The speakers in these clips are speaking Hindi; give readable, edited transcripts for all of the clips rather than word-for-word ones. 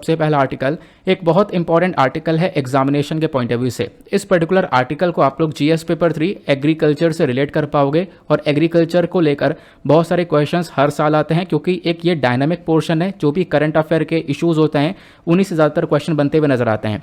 सबसे पहला आर्टिकल एक बहुत इंपॉर्टेंट आर्टिकल है एग्जामिनेशन के पॉइंट ऑफ व्यू से। इस पर्टिकुलर आर्टिकल को आप लोग जीएस पेपर 3 एग्रीकल्चर से रिलेट कर पाओगे और एग्रीकल्चर को लेकर बहुत सारे क्वेश्चंस हर साल आते हैं क्योंकि एक ये डायनामिक पोर्शन है। जो भी करंट अफेयर के इश्यूज होते हैं उन्हीं से ज़्यादातर क्वेश्चन बनते हुए नजर आते हैं।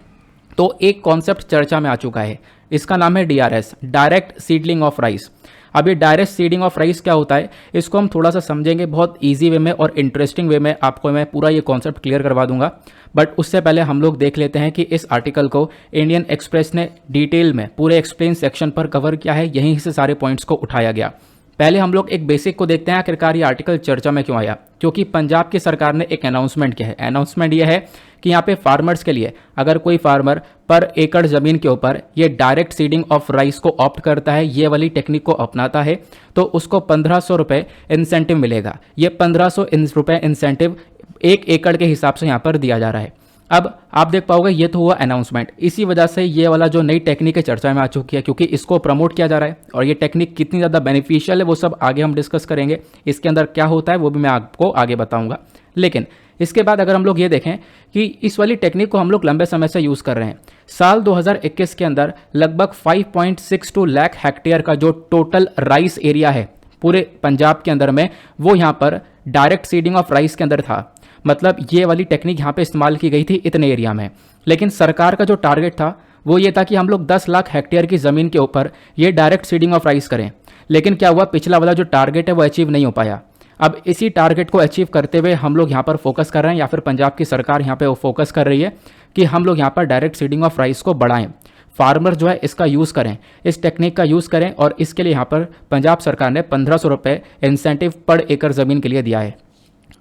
तो एक कॉन्सेप्ट चर्चा में आ चुका है, इसका नाम है DRS, direct seedling of rice. अब ये डायरेक्ट सीडिंग ऑफ राइस क्या होता है इसको हम थोड़ा सा समझेंगे बहुत इजी वे में और इंटरेस्टिंग वे में। आपको मैं पूरा ये कॉन्सेप्ट क्लियर करवा दूंगा, बट उससे पहले हम लोग देख लेते हैं कि इस आर्टिकल को इंडियन एक्सप्रेस ने डिटेल में पूरे एक्सप्लेन सेक्शन पर कवर किया है, यहीं से सारे पॉइंट्स को उठाया गया। पहले हम लोग एक बेसिक को देखते हैं आखिरकार ये आर्टिकल चर्चा में क्यों आया। क्योंकि पंजाब की सरकार ने एक अनाउंसमेंट किया है। अनाउंसमेंट ये है कि यहाँ पे फार्मर्स के लिए अगर कोई फार्मर पर एकड़ जमीन के ऊपर ये डायरेक्ट सीडिंग ऑफ राइस को ऑप्ट करता है, ये वाली टेक्निक को अपनाता है, तो उसको 1500 रुपये इंसेंटिव मिलेगा। ये 1500 रुपये इंसेंटिव 1 एकड़ के हिसाब से यहाँ पर दिया जा रहा है। अब आप देख पाओगे ये तो हुआ अनाउंसमेंट। इसी वजह से ये वाला जो नई टेक्निक है चर्चा में आ चुकी है क्योंकि इसको प्रमोट किया जा रहा है और ये टेक्निक कितनी ज़्यादा बेनिफिशियल है वो सब आगे हम डिस्कस करेंगे। इसके अंदर क्या होता है वो भी मैं आपको आगे बताऊंगा। लेकिन इसके बाद अगर हम लोग ये देखें कि इस वाली टेक्निक को हम लोग लंबे समय से यूज़ कर रहे हैं। साल 2021 के अंदर लगभग 5.62 लाख हेक्टेयर का जो टोटल राइस एरिया है पूरे पंजाब के अंदर में, वो यहाँ पर डायरेक्ट सीडिंग ऑफ राइस के अंदर था। मतलब ये वाली टेक्निक यहाँ पे इस्तेमाल की गई थी इतने एरिया में। लेकिन सरकार का जो टारगेट था वो ये था कि हम लोग 10 लाख हेक्टेयर की ज़मीन के ऊपर ये डायरेक्ट सीडिंग ऑफ राइस करें। लेकिन क्या हुआ, पिछला वाला जो टारगेट है वो अचीव नहीं हो पाया। अब इसी टारगेट को अचीव करते हुए हम लोग यहाँ पर फोकस कर रहे हैं, या फिर पंजाब की सरकार यहाँ पे वो फोकस कर रही है कि हम लोग यहाँ पर डायरेक्ट सीडिंग ऑफ राइस को बढ़ाएं, फार्मर जो है इसका यूज़ करें, इस टेक्निक का यूज़ करें। और इसके लिए यहाँ पर पंजाब सरकार ने 1500 रुपये इंसेंटिव पर एकड़ ज़मीन के लिए दिया है।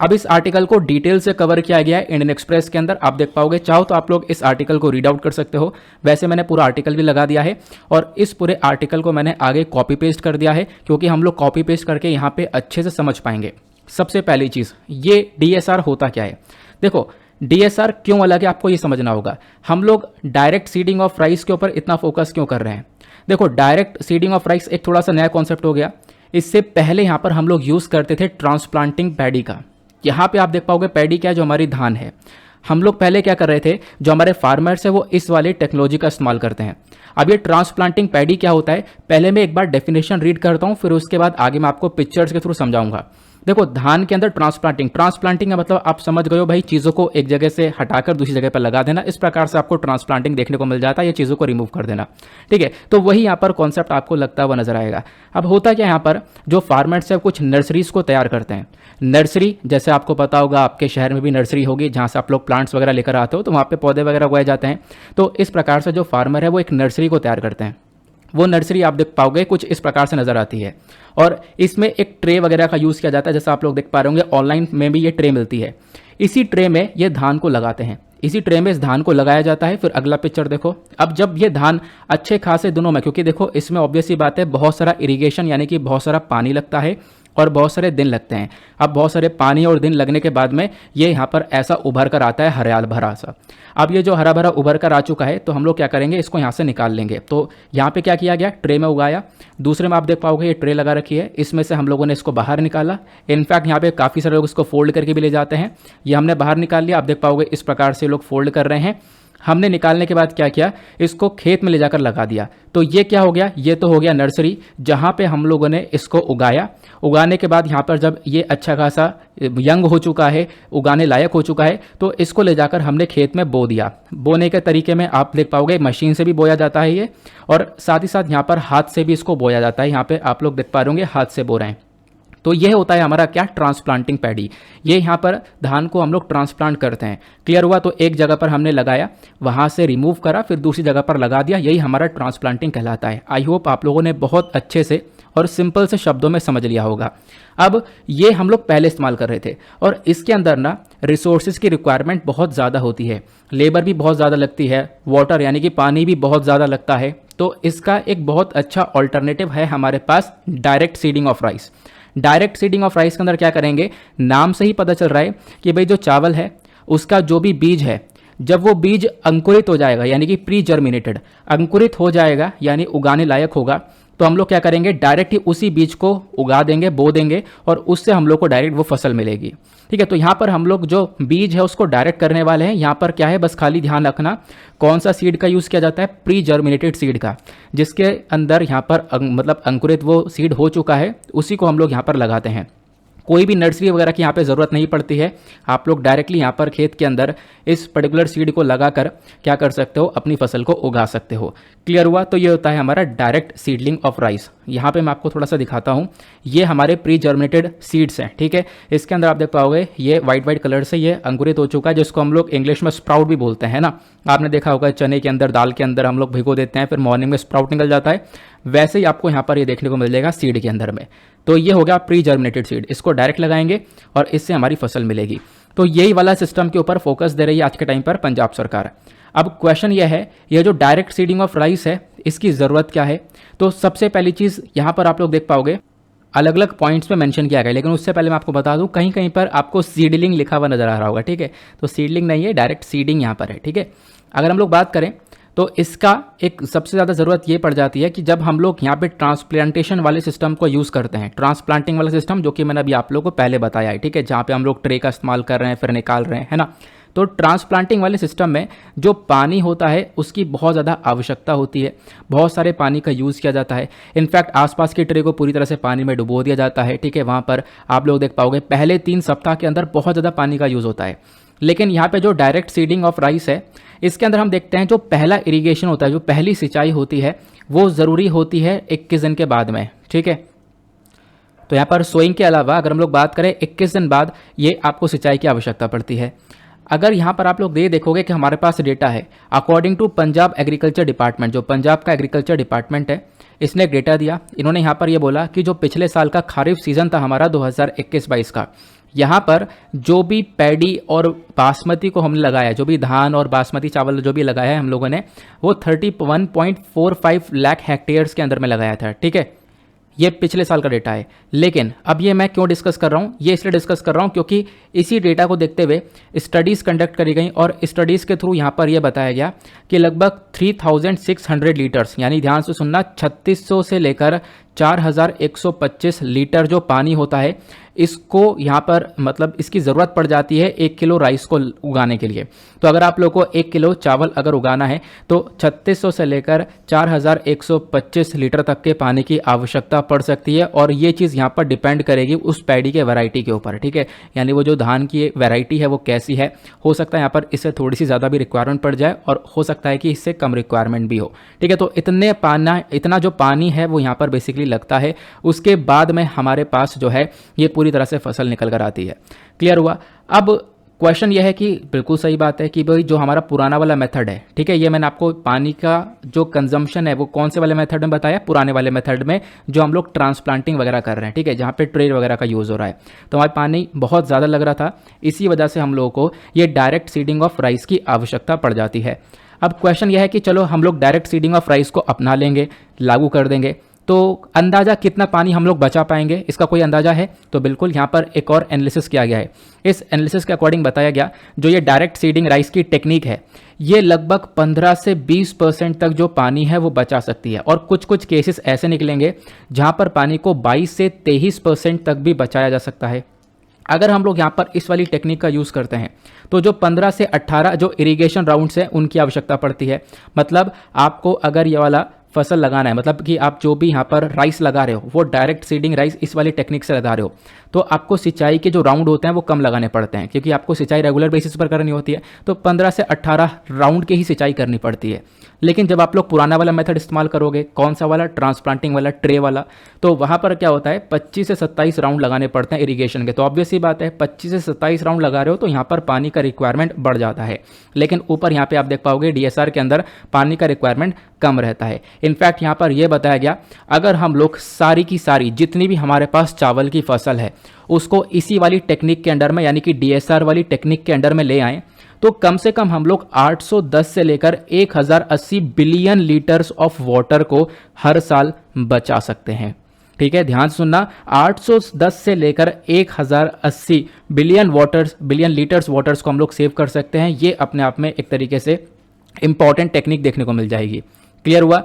अब इस आर्टिकल को डिटेल से कवर किया गया है इंडियन एक्सप्रेस के अंदर, आप देख पाओगे। चाहो तो आप लोग इस आर्टिकल को रीड आउट कर सकते हो। वैसे मैंने पूरा आर्टिकल भी लगा दिया है और इस पूरे आर्टिकल को मैंने आगे कॉपी पेस्ट कर दिया है क्योंकि हम लोग कॉपी पेस्ट करके यहाँ पे अच्छे से समझ पाएंगे। सबसे पहली चीज़, ये डीएसआर होता क्या है। देखो डीएसआर क्यों अलग है आपको ये समझना होगा। हम लोग डायरेक्ट सीडिंग ऑफ राइस के ऊपर इतना फोकस क्यों कर रहे हैं। देखो डायरेक्ट सीडिंग ऑफ राइस एक थोड़ा सा नया कॉन्सेप्ट हो गया। इससे पहले यहाँ पर हम लोग यूज़ करते थे ट्रांसप्लांटिंग पैडी का। यहाँ पे आप देख पाओगे पैडी क्या है, जो हमारी धान है। हम लोग पहले क्या कर रहे थे, जो हमारे फार्मर्स है वो इस वाले टेक्नोलॉजी का इस्तेमाल करते हैं। अब ये ट्रांसप्लांटिंग पैडी क्या होता है, पहले मैं एक बार डेफिनेशन रीड करता हूँ, फिर उसके बाद आगे मैं आपको पिक्चर्स के थ्रू समझाऊंगा। देखो धान के अंदर ट्रांसप्लांटिंग का मतलब आप समझ गए हो भाई, चीज़ों को एक जगह से हटाकर दूसरी जगह पर लगा देना। इस प्रकार से आपको ट्रांसप्लांटिंग देखने को मिल जाता है, ये चीज़ों को रिमूव कर देना। ठीक है, तो वही यहाँ पर कॉन्सेप्ट आपको लगता हुआ नजर आएगा। अब होता क्या यहाँ पर, जो फार्मर्स है कुछ नर्सरीज को तैयार करते हैं। नर्सरी जैसे आपको पता होगा, आपके शहर में भी नर्सरी होगी जहाँ से आप लोग प्लांट्स वगैरह लेकर आते हो, तो वहाँ पे पौधे वगैरह उगाए जाते हैं। तो इस प्रकार से जो फार्मर है वो एक नर्सरी को तैयार करते हैं। वो नर्सरी आप देख पाओगे कुछ इस प्रकार से नजर आती है और इसमें एक ट्रे वगैरह का यूज़ किया जाता है। जैसा आप लोग देख पा रहे होंगे ऑनलाइन में भी ये ट्रे मिलती है। इसी ट्रे में ये धान को लगाते हैं, इसी ट्रे में इस धान को लगाया जाता है। फिर अगला पिक्चर देखो, अब जब ये धान अच्छे खासे दिनों में, क्योंकि देखो इसमें ऑब्वियस सी बात है बहुत सारा इरीगेशन यानी कि बहुत सारा पानी लगता है और बहुत सारे दिन लगते हैं। अब बहुत सारे पानी और दिन लगने के बाद में ये यहाँ पर ऐसा उभर कर आता है हरियाल भरा सा। अब ये जो हरा भरा उभर कर आ चुका है तो हम लोग क्या करेंगे, इसको यहाँ से निकाल लेंगे। तो यहाँ पे क्या किया गया, ट्रे में उगाया। दूसरे में आप देख पाओगे ये ट्रे लगा रखी है, इसमें से हम लोगों ने इसको बाहर निकाला। इनफैक्ट यहाँ पे काफ़ी सारे लोग इसको फोल्ड करके भी ले जाते हैं। ये हमने बाहर निकाल लिया, आप देख पाओगे इस प्रकार से लोग फोल्ड कर रहे हैं। हमने निकालने के बाद क्या किया, इसको खेत में ले जाकर लगा दिया। तो ये क्या हो गया, ये तो हो गया नर्सरी जहाँ पे हम लोगों ने इसको उगाया। उगाने के बाद यहाँ पर जब ये अच्छा खासा यंग हो चुका है, उगाने लायक हो चुका है, तो इसको ले जाकर हमने खेत में बो दिया। बोने के तरीके में आप देख पाओगे मशीन से भी बोया जाता है ये, और साथ ही साथ यहाँ पर हाथ से भी इसको बोया जाता है। यहाँ पे आप लोग देख पा रहे होंगे हाथ से बो रहे हैं। तो यह होता है हमारा क्या, ट्रांसप्लांटिंग पैडी। ये यहाँ पर धान को हम लोग ट्रांसप्लांट करते हैं। क्लियर हुआ, तो एक जगह पर हमने लगाया, वहाँ से रिमूव करा, फिर दूसरी जगह पर लगा दिया, यही हमारा ट्रांसप्लांटिंग कहलाता है। आई होप आप लोगों ने बहुत अच्छे से और सिंपल से शब्दों में समझ लिया होगा। अब ये हम लोग पहले इस्तेमाल कर रहे थे और इसके अंदर ना रिसोर्सेज की रिक्वायरमेंट बहुत ज़्यादा होती है, लेबर भी बहुत ज़्यादा लगती है, वाटर यानी कि पानी भी बहुत ज़्यादा लगता है। तो इसका एक बहुत अच्छा ऑल्टरनेटिव है हमारे पास direct seeding of rice. Direct seeding of rice के अंदर क्या करेंगे, नाम से ही पता चल रहा है कि भाई जो चावल है उसका जो भी बीज है, जब वो बीज अंकुरित हो जाएगा यानी कि प्री जर्मिनेटेड अंकुरित हो जाएगा यानी उगाने लायक होगा, तो हम लोग क्या करेंगे, डायरेक्ट ही उसी बीज को उगा देंगे, बो देंगे और उससे हम लोग को डायरेक्ट वो फसल मिलेगी। ठीक है, तो यहाँ पर हम लोग जो बीज है उसको डायरेक्ट करने वाले हैं। यहाँ पर क्या है, बस खाली ध्यान रखना कौन सा सीड का यूज़ किया जाता है, प्री जर्मिनेटेड सीड का, जिसके अंदर यहाँ पर मतलब अंकुरित वो सीड हो चुका है, उसी को हम लोग यहाँ पर लगाते हैं। कोई भी नर्सरी वगैरह की यहाँ पे ज़रूरत नहीं पड़ती है, आप लोग डायरेक्टली यहाँ पर खेत के अंदर इस पर्टिकुलर सीड को लगाकर क्या कर सकते हो, अपनी फसल को उगा सकते हो। क्लियर हुआ? तो ये होता है हमारा डायरेक्ट सीडलिंग ऑफ राइस। यहाँ पे मैं आपको थोड़ा सा दिखाता हूँ, ये हमारे प्री जर्मिनेटेड सीड्स हैं। ठीक है, इसके अंदर आप देख पाओगे ये वाइट कलर से ये अंकुरित हो चुका है, जिसको हम लोग इंग्लिश में स्प्राउट भी बोलते हैं ना। आपने देखा होगा चने के अंदर, दाल के अंदर हम लोग भिगो देते हैं, फिर मॉर्निंग में स्प्राउट निकल जाता है, वैसे ही आपको यहाँ पर ये देखने को मिल जाएगा सीड के अंदर में। तो ये हो गया प्री जर्मिनेटेड सीड, इसको डायरेक्ट लगाएंगे और इससे हमारी फसल मिलेगी। तो यही वाला सिस्टम के ऊपर फोकस दे रही है आज के टाइम पर पंजाब सरकार। अब क्वेश्चन यह है, ये जो डायरेक्ट सीडिंग ऑफ राइस है इसकी ज़रूरत क्या है? तो सबसे पहली चीज़ यहाँ पर आप लोग देख पाओगे अलग अलग पॉइंट्स में मेंशन किया गया है, लेकिन उससे पहले मैं आपको बता दूं कहीं कहीं पर आपको सीडलिंग लिखा हुआ नजर आ रहा होगा। ठीक है, तो सीडलिंग नहीं है, डायरेक्ट सीडिंग यहाँ पर है। ठीक है, अगर हम लोग बात करें तो इसका एक सबसे ज़्यादा ज़रूरत ये पड़ जाती है कि जब हम लोग यहाँ पे ट्रांसप्लांटेशन वाले सिस्टम को यूज़ करते हैं, ट्रांसप्लांटिंग वाला सिस्टम जो कि मैंने अभी आप लोगों को पहले बताया है। ठीक है, जहाँ पे हम लोग ट्रे का इस्तेमाल कर रहे हैं फिर निकाल रहे हैं, है ना। तो ट्रांसप्लांटिंग वाले सिस्टम में जो पानी होता है उसकी बहुत ज़्यादा आवश्यकता होती है, बहुत सारे पानी का यूज़ किया जाता है। इनफैक्ट आसपास के ट्रे को पूरी तरह से पानी में डुबो दिया जाता है। ठीक है, वहाँ पर आप लोग देख पाओगे पहले 3 सप्ताह के अंदर बहुत ज़्यादा पानी का यूज़ होता है। लेकिन यहाँ पे जो डायरेक्ट सीडिंग ऑफ राइस है इसके अंदर हम देखते हैं जो पहला इरिगेशन होता है, जो पहली सिंचाई होती है वो ज़रूरी होती है 21 दिन के बाद में। ठीक है, तो यहाँ पर सोइंग के अलावा अगर हम लोग बात करें 21 दिन बाद ये आपको सिंचाई की आवश्यकता पड़ती है। अगर यहाँ पर आप लोग ये देखोगे कि हमारे पास डेटा है according to Punjab agriculture department, जो पंजाब का एग्रीकल्चर डिपार्टमेंट है इसने एक डेटा दिया। इन्होंने यहाँ पर ये बोला कि जो पिछले साल का खरीफ सीजन था हमारा 2021-22 का, यहाँ पर जो भी पैडी और बासमती को हमने लगाया, जो भी धान और बासमती चावल जो भी लगाया है हम लोगों ने, वो 31.45 लाख हेक्टेयर्स के अंदर में लगाया था। ठीक है, ये पिछले साल का डेटा है। लेकिन अब ये मैं क्यों डिस्कस कर रहा हूँ, ये इसलिए डिस्कस कर रहा हूँ क्योंकि इसी डेटा को देखते हुए स्टडीज़ कंडक्ट करी गई और स्टडीज़ के थ्रू यहाँ पर यह बताया गया कि लगभग 3600 लीटर्स, यानी ध्यान से सुनना, 3600 से लेकर 4125 लीटर जो पानी होता है इसको यहाँ पर मतलब इसकी ज़रूरत पड़ जाती है 1 किलो राइस को उगाने के लिए। तो अगर आप लोगों को 1 किलो चावल अगर उगाना है तो 3600 से लेकर 4125 लीटर तक के पानी की आवश्यकता पड़ सकती है। और ये चीज़ यहाँ पर डिपेंड करेगी उस पैडी के वैरायटी के ऊपर। ठीक है, यानी वो जो धान की वैरायटी है वो कैसी है, हो सकता है यहाँ पर इससे थोड़ी सी ज़्यादा भी रिक्वायरमेंट पड़ जाए और हो सकता है कि इससे कम रिक्वायरमेंट भी हो। ठीक है, तो इतना जो पानी है वो यहाँ पर बेसिकली लगता है, उसके बाद में हमारे पास जो है ये पूरी तरह से फसल निकल कर आती है। क्लियर हुआ? अब क्वेश्चन यह है कि बिल्कुल सही बात है कि भाई जो हमारा पुराना वाला मेथड है, ठीक है, ये मैंने आपको पानी का जो कंजम्पशन है वो कौन से वाले मेथड में बताया, पुराने वाले मेथड में जो हम लोग ट्रांसप्लांटिंग वगैरह कर रहे हैं। ठीक है, जहाँ पे ट्रे वगैरह का यूज़ हो रहा है, तो हमारा पानी बहुत ज़्यादा लग रहा था, इसी वजह से हम लोगों को ये डायरेक्ट सीडिंग ऑफ राइस की आवश्यकता पड़ जाती है। अब क्वेश्चन यह है कि चलो हम लोग डायरेक्ट सीडिंग ऑफ राइस को अपना लेंगे, लागू कर देंगे, तो अंदाज़ा कितना पानी हम लोग बचा पाएंगे, इसका कोई अंदाज़ा है? तो बिल्कुल यहाँ पर एक और एनालिसिस किया गया है। इस एनालिसिस के अकॉर्डिंग बताया गया जो ये डायरेक्ट सीडिंग राइस की टेक्निक है ये लगभग 15 से 20% तक जो पानी है वो बचा सकती है। और कुछ कुछ केसेस ऐसे निकलेंगे जहाँ पर पानी को 22 से 23% तक भी बचाया जा सकता है। अगर हम लोग यहाँ पर इस वाली टेक्निक का यूज़ करते हैं तो जो 15 से 18 जो इरिगेशन राउंड्स हैं उनकी आवश्यकता पड़ती है। मतलब आपको अगर ये वाला फसल लगाना है, मतलब कि आप जो भी यहाँ पर राइस लगा रहे हो वो डायरेक्ट सीडिंग राइस इस वाली टेक्निक से लगा रहे हो, तो आपको सिंचाई के जो राउंड होते हैं वो कम लगाने पड़ते हैं, क्योंकि आपको सिंचाई रेगुलर बेसिस पर करनी होती है। तो 15 से 18 राउंड की ही सिंचाई करनी पड़ती है। लेकिन जब आप लोग पुराना वाला मेथड इस्तेमाल करोगे, कौन सा वाला, ट्रांसप्लांटिंग वाला, ट्रे वाला, तो वहाँ पर क्या होता है 25 से 27 राउंड लगाने पड़ते हैं इरीगेशन के। तो ऑब्वियस ही बात है 25 से 27 राउंड लगा रहे हो तो यहाँ पर पानी का रिक्वायरमेंट बढ़ जाता है। लेकिन ऊपर यहाँ पे आप देख पाओगे डीएसआर के अंदर पानी का रिक्वायरमेंट कम रहता है। इनफैक्ट यहाँ पर यह बताया गया अगर हम लोग सारी की सारी जितनी भी हमारे पास चावल की फसल है उसको इसी वाली टेक्निक के अंडर में, यानी कि डीएसआर वाली टेक्निक के अंडर में ले आएँ, तो कम से कम हम लोग 810 से लेकर 1080 बिलियन लीटर्स ऑफ वाटर को हर साल बचा सकते हैं। ठीक है, ध्यान से सुनना, 810 से लेकर 1080 बिलियन लीटर्स वाटर्स को हम लोग सेव कर सकते हैं। ये अपने आप में एक तरीके से इंपॉर्टेंट टेक्निक देखने को मिल जाएगी। क्लियर हुआ?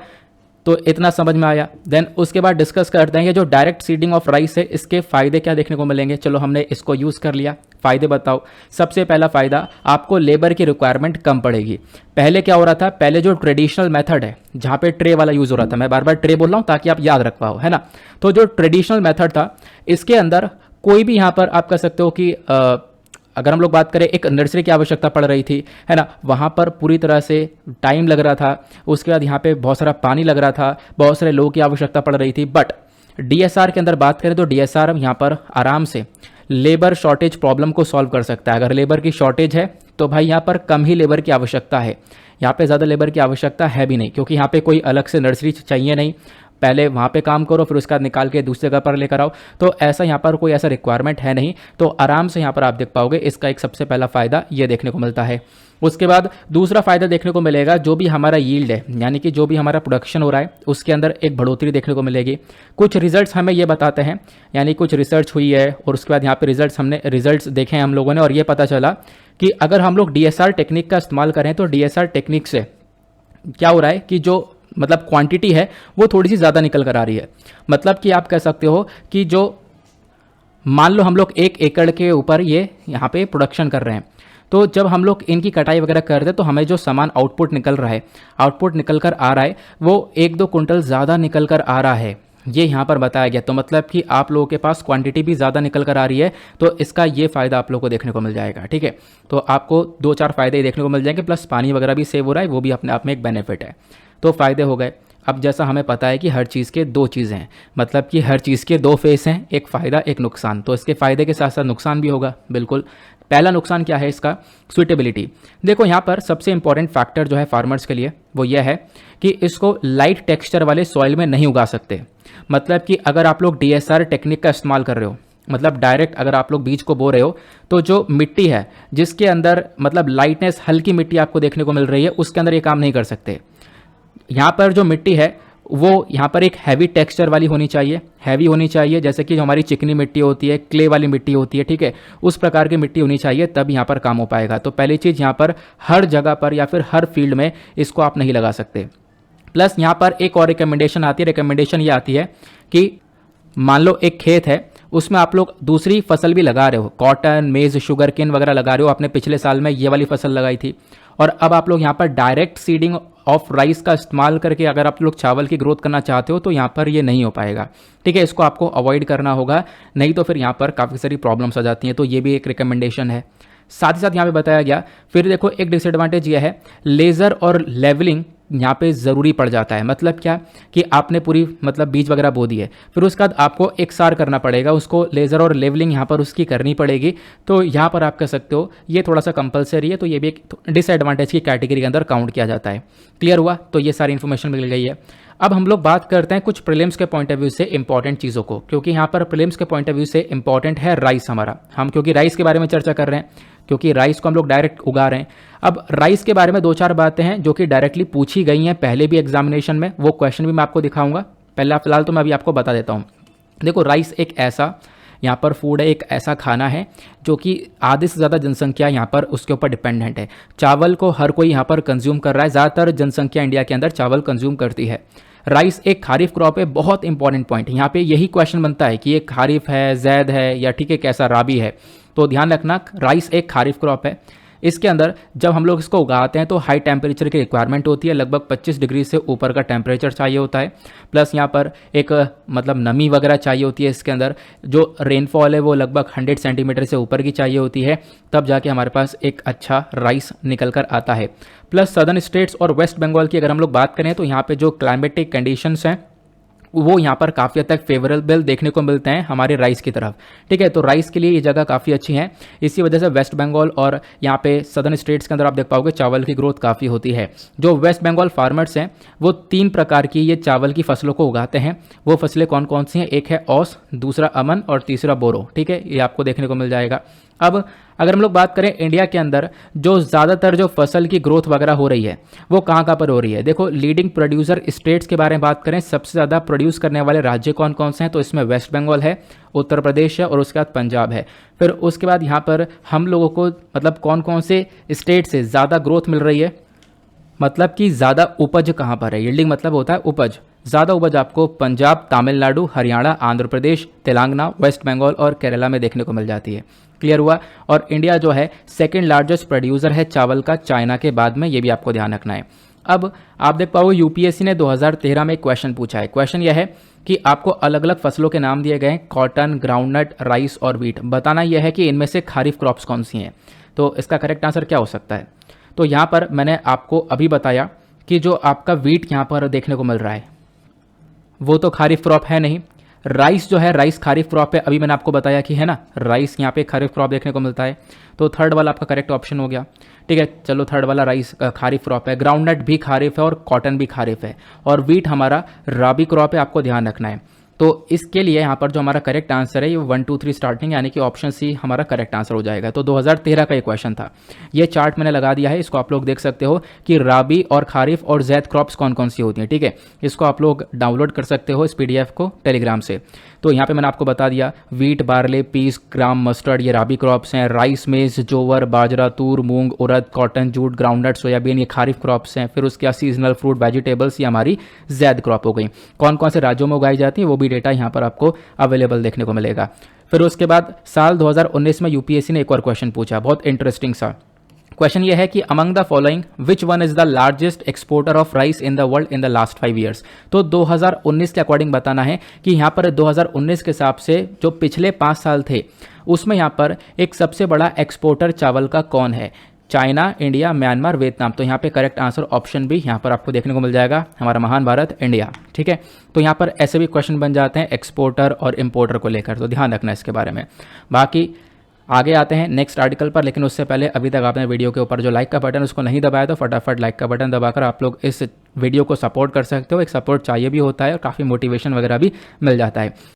तो इतना समझ में आया। देन उसके बाद डिस्कस करते हैं ये जो डायरेक्ट सीडिंग ऑफ राइस है इसके फ़ायदे क्या देखने को मिलेंगे। चलो हमने इसको यूज़ कर लिया, फ़ायदे बताओ। सबसे पहला फ़ायदा, आपको लेबर की रिक्वायरमेंट कम पड़ेगी। पहले क्या हो रहा था, पहले जो ट्रेडिशनल मेथड है जहाँ पे ट्रे वाला यूज़ हो रहा था, मैं बार बार ट्रे बोल रहा हूँ ताकि आप याद रख पाओ, है ना। तो जो ट्रेडिशनल मेथड था इसके अंदर कोई भी यहाँ पर आप कह सकते हो कि अगर हम लोग बात करें एक नर्सरी की आवश्यकता पड़ रही थी, है ना, वहाँ पर पूरी तरह से टाइम लग रहा था। उसके बाद यहाँ पे बहुत सारा पानी लग रहा था, बहुत सारे लोगों की आवश्यकता पड़ रही थी। बट डीएसआर के अंदर बात करें तो डीएसआर यहाँ पर आराम से लेबर शॉर्टेज प्रॉब्लम को सॉल्व कर सकता है। अगर लेबर की शॉर्टेज है तो भाई यहाँ पर कम ही लेबर की आवश्यकता है, यहाँ पे ज़्यादा लेबर की आवश्यकता है भी नहीं, क्योंकि यहाँ पे कोई अलग से नर्सरी चाहिए नहीं। पहले वहाँ पे काम करो फिर उसके बाद निकाल के दूसरी जगह पर लेकर आओ, तो ऐसा यहाँ पर कोई ऐसा रिक्वायरमेंट है नहीं। तो आराम से यहाँ पर आप देख पाओगे, इसका एक सबसे पहला फ़ायदा ये देखने को मिलता है। उसके बाद दूसरा फ़ायदा देखने को मिलेगा, जो भी हमारा यील्ड है यानी कि जो भी हमारा प्रोडक्शन हो रहा है उसके अंदर एक बढ़ोतरी देखने को मिलेगी। कुछ रिजल्ट्स हमें ये बताते हैं, यानी कुछ रिसर्च हुई है और उसके बाद यहाँ पे रिजल्ट्स देखे हैं हम लोगों ने, और ये पता चला कि अगर हम लोग डीएसआर टेक्निक का इस्तेमाल करें तो डीएसआर टेक्निक से क्या हो रहा है कि जो मतलब क्वांटिटी है वो थोड़ी सी ज़्यादा निकल कर आ रही है। मतलब कि आप कह सकते हो कि जो मान लो हम लोग 1 एकड़ के ऊपर ये यहाँ पे प्रोडक्शन कर रहे हैं, तो जब हम लोग इनकी कटाई वगैरह करते हैं तो हमें जो सामान आउटपुट निकल रहा है, आउटपुट निकल कर आ रहा है वो 1-2 कुंटल ज़्यादा निकल कर आ रहा है, ये यहाँ पर बताया गया। तो मतलब कि आप लोगों के पास क्वांटिटी भी ज़्यादा निकल कर आ रही है, तो इसका ये फ़ायदा आप लोगों को देखने को मिल जाएगा। ठीक है, तो आपको 2-4 फ़ायदे देखने को मिल जाएंगे, प्लस पानी वगैरह भी सेव हो रहा है, वो भी अपने आप में एक बेनिफिट है। तो फ़ायदे हो गए। अब जैसा हमें पता है कि हर चीज़ के 2 चीज़ें हैं, मतलब कि हर चीज़ के 2 फेस हैं, एक फ़ायदा एक नुकसान। तो इसके फ़ायदे के साथ साथ नुकसान भी होगा, बिल्कुल। पहला नुकसान क्या है इसका, सुइटेबिलिटी। देखो यहाँ पर सबसे इंपॉर्टेंट फैक्टर जो है फार्मर्स के लिए वो यह है कि इसको लाइट टेक्सचर वाले सॉइल में नहीं उगा सकते। मतलब कि अगर आप लोग डीएसआर टेक्निक का इस्तेमाल कर रहे हो, मतलब डायरेक्ट अगर आप लोग बीज को बो रहे हो, तो जो मिट्टी है जिसके अंदर मतलब लाइटनेस हल्की मिट्टी आपको देखने को मिल रही है उसके अंदर ये काम नहीं कर सकते। यहाँ पर जो मिट्टी है वो यहाँ पर एक हैवी टेक्सचर वाली होनी चाहिए, हैवी होनी चाहिए, जैसे कि जो हमारी चिकनी मिट्टी होती है, क्ले वाली मिट्टी होती है, ठीक है, उस प्रकार की मिट्टी होनी चाहिए, तब यहाँ पर काम हो पाएगा। तो पहली चीज़, यहाँ पर हर जगह पर या फिर हर फील्ड में इसको आप नहीं लगा सकते। प्लस यहाँ पर एक और रिकमेंडेशन आती है, रिकमेंडेशन ये आती है कि मान लो एक खेत है उसमें आप लोग दूसरी फसल भी लगा रहे हो, कॉटन, मेज़, शुगर केन वगैरह लगा रहे हो, आपने पिछले साल में ये वाली फसल लगाई थी, और अब आप लोग यहाँ पर डायरेक्ट सीडिंग ऑफ राइस का इस्तेमाल करके अगर आप लोग चावल की ग्रोथ करना चाहते हो तो यहाँ पर ये नहीं हो पाएगा। ठीक है, इसको आपको अवॉइड करना होगा, नहीं तो फिर यहाँ पर काफ़ी सारी प्रॉब्लम्स आ जाती हैं। तो ये भी एक रिकमेंडेशन है। साथ ही साथ यहाँ पे बताया गया, फिर देखो एक डिसएडवांटेज ये है, लेज़र और लेवलिंग यहाँ पे ज़रूरी पड़ जाता है। मतलब क्या कि आपने पूरी मतलब बीज वगैरह बो दी है, फिर उसके बाद आपको एकसार करना पड़ेगा, उसको लेज़र और लेवलिंग यहाँ पर उसकी करनी पड़ेगी। तो यहाँ पर आप कह सकते हो ये थोड़ा सा कंपलसरी है, तो ये भी एक डिसएडवांटेज की कैटेगरी के अंदर काउंट किया जाता है। क्लियर हुआ? तो ये सारी इन्फॉर्मेशन मिल गई है। अब हम लोग बात करते हैं कुछ प्रीलिम्स के पॉइंट ऑफ व्यू से इंपॉर्टेंट चीज़ों को, क्योंकि यहाँ पर प्रीलिम्स के पॉइंट ऑफ व्यू से इंपॉर्टेंट है राइस हमारा। हम क्योंकि राइस के बारे में चर्चा कर रहे हैं, क्योंकि राइस को हम लोग डायरेक्ट उगा रहे हैं। अब राइस के बारे में 2-4 बातें हैं जो कि डायरेक्टली पूछी गई हैं पहले भी एग्जामिनेशन में, वो क्वेश्चन भी मैं आपको दिखाऊंगा। पहला फिलहाल तो मैं अभी आपको बता देता हूँ। देखो, राइस एक ऐसा यहाँ पर फूड है, एक ऐसा खाना है जो कि आधे से ज़्यादा जनसंख्या यहाँ पर उसके ऊपर डिपेंडेंट है। चावल को हर कोई यहाँ पर कंज्यूम कर रहा है, ज़्यादातर जनसंख्या इंडिया के अंदर चावल कंज्यूम करती है। राइस एक खारिफ क्रॉप है, बहुत इंपॉर्टेंट पॉइंट यहाँ पे यही क्वेश्चन बनता है कि ये खारिफ है, जैद है, या ठीक है कैसा राबी है। तो ध्यान रखना, राइस एक खारिफ क्रॉप है। इसके अंदर जब हम लोग इसको उगाते हैं तो हाई टेम्परेचर की रिक्वायरमेंट होती है, लगभग 25 डिग्री से ऊपर का टेम्परेचर चाहिए होता है। प्लस यहाँ पर एक मतलब नमी वगैरह चाहिए होती है। इसके अंदर जो रेनफॉल है वो लगभग 100 सेंटीमीटर से ऊपर की चाहिए होती है, तब जाके हमारे पास एक अच्छा राइस निकल कर आता है। प्लस सदर्न स्टेट्स और वेस्ट बंगाल की अगर हम लोग बात करें तो यहाँ पे जो क्लाइमेटिक कंडीशंस हैं वो यहाँ पर काफ़ी हद तक फेवरेबल देखने को मिलते हैं हमारे राइस की तरफ। ठीक है, तो राइस के लिए ये जगह काफ़ी अच्छी है। इसी वजह से वेस्ट बंगाल और यहाँ पे सदर्न स्टेट्स के अंदर आप देख पाओगे चावल की ग्रोथ काफ़ी होती है। जो वेस्ट बंगाल फार्मर्स हैं वो 3 प्रकार की ये चावल की फसलों को उगाते हैं। वो फसलें कौन कौन सी हैं? एक है औस, दूसरा अमन और तीसरा बोरो। ठीक है, ये आपको देखने को मिल जाएगा। अब अगर हम लोग बात करें इंडिया के अंदर जो ज़्यादातर जो फसल की ग्रोथ वगैरह हो रही है वो कहाँ पर हो रही है? देखो, लीडिंग प्रोड्यूसर स्टेट्स के बारे में बात करें, सबसे ज़्यादा प्रोड्यूस करने वाले राज्य कौन कौन से हैं? तो इसमें वेस्ट बंगाल है, उत्तर प्रदेश है और उसके बाद पंजाब है। फिर उसके बाद यहाँ पर हम लोगों को मतलब कौन कौन से स्टेट से ज़्यादा ग्रोथ मिल रही है? मतलब कि ज़्यादा उपज कहाँ पर है, यील्डिंग मतलब होता है उपज। ज़्यादा उपज आपको पंजाब, तमिलनाडु, हरियाणा, आंध्र प्रदेश, तेलंगाना, वेस्ट बंगाल और केरला में देखने को मिल जाती है। क्लियर हुआ। और इंडिया जो है सेकेंड लार्जेस्ट प्रोड्यूसर है चावल का चाइना के बाद में, ये भी आपको ध्यान रखना है। अब आप देख पाओगे यूपीएससी ने 2013 में एक क्वेश्चन पूछा है। क्वेश्चन यह है कि आपको अलग अलग फसलों के नाम दिए गए, कॉटन, ग्राउंडनट, राइस और वीट। बताना यह है कि इनमें से खारिफ क्रॉप्स कौन सी हैं। तो इसका करेक्ट आंसर क्या हो सकता है। तो यहाँ पर मैंने आपको अभी बताया कि जो आपका वीट यहाँ पर देखने को मिल रहा है वो तो खारिफ क्रॉप है नहीं। राइस जो है, राइस खारिफ क्रॉप है, अभी मैंने आपको बताया कि है ना, राइस यहाँ पे खारिफ क्रॉप देखने को मिलता है। तो थर्ड वाला आपका करेक्ट ऑप्शन हो गया। ठीक है, चलो थर्ड वाला राइस खारिफ क्रॉप है, ग्राउंडनट भी खारिफ है और कॉटन भी खारिफ है, और वीट हमारा राबी क्रॉप है, आपको ध्यान रखना है। तो इसके लिए यहाँ पर जो हमारा करेक्ट आंसर है ये 1 2 3 स्टार्टिंग, यानी कि ऑप्शन सी हमारा करेक्ट आंसर हो जाएगा। तो 2013 का ये क्वेश्चन था। ये चार्ट मैंने लगा दिया है, इसको आप लोग देख सकते हो कि राबी और खारिफ और जैद क्रॉप्स कौन कौन सी होती हैं। ठीक है, इसको आप लोग डाउनलोड कर सकते हो इस PDF को टेलीग्राम से। तो यहाँ पे मैंने आपको बता दिया वीट, बार्ले, पीस, ग्राम, मस्टर्ड ये राबी क्रॉप्स हैं। राइस, मेज, जोवर, बाजरा, तूर, मूंग, उड़द, कॉटन, जूट, ग्राउंडनट, सोयाबीन ये खारिफ क्रॉप्स हैं। फिर उसके बाद सीजनल फ्रूट, वेजिटेबल्स ये हमारी जैद क्रॉप हो गई। कौन कौन से राज्यों में उगाई जाती है वो भी डेटा यहाँ पर आपको अवेलेबल देखने को मिलेगा। फिर उसके बाद साल 2019 में यूपीएससी ने एक और क्वेश्चन पूछा, बहुत इंटरेस्टिंग सा क्वेश्चन। ये है कि among the following which one is the largest exporter of rice in the world in the last 5 years. तो 2019 के अकॉर्डिंग बताना है कि यहाँ पर 2019 के हिसाब से जो पिछले 5 साल थे उसमें यहाँ पर एक सबसे बड़ा एक्सपोर्टर चावल का कौन है। China, India, Myanmar, Vietnam. तो यहाँ पे करेक्ट आंसर ऑप्शन भी यहाँ पर आपको देखने को मिल जाएगा, हमारा महान भारत इंडिया। ठीक है, तो यहाँ पर ऐसे भी क्वेश्चन बन जाते हैं एक्सपोर्टर और इंपोर्टर को लेकर, तो ध्यान रखना इसके बारे में। बाकी आगे आते हैं नेक्स्ट आर्टिकल पर, लेकिन उससे पहले अभी तक आपने वीडियो के ऊपर जो लाइक का बटन उसको नहीं दबाया तो फटाफट लाइक का बटन दबाकर आप लोग इस वीडियो को सपोर्ट कर सकते हो। एक सपोर्ट चाहिए भी होता है और काफ़ी मोटिवेशन वगैरह भी मिल जाता है।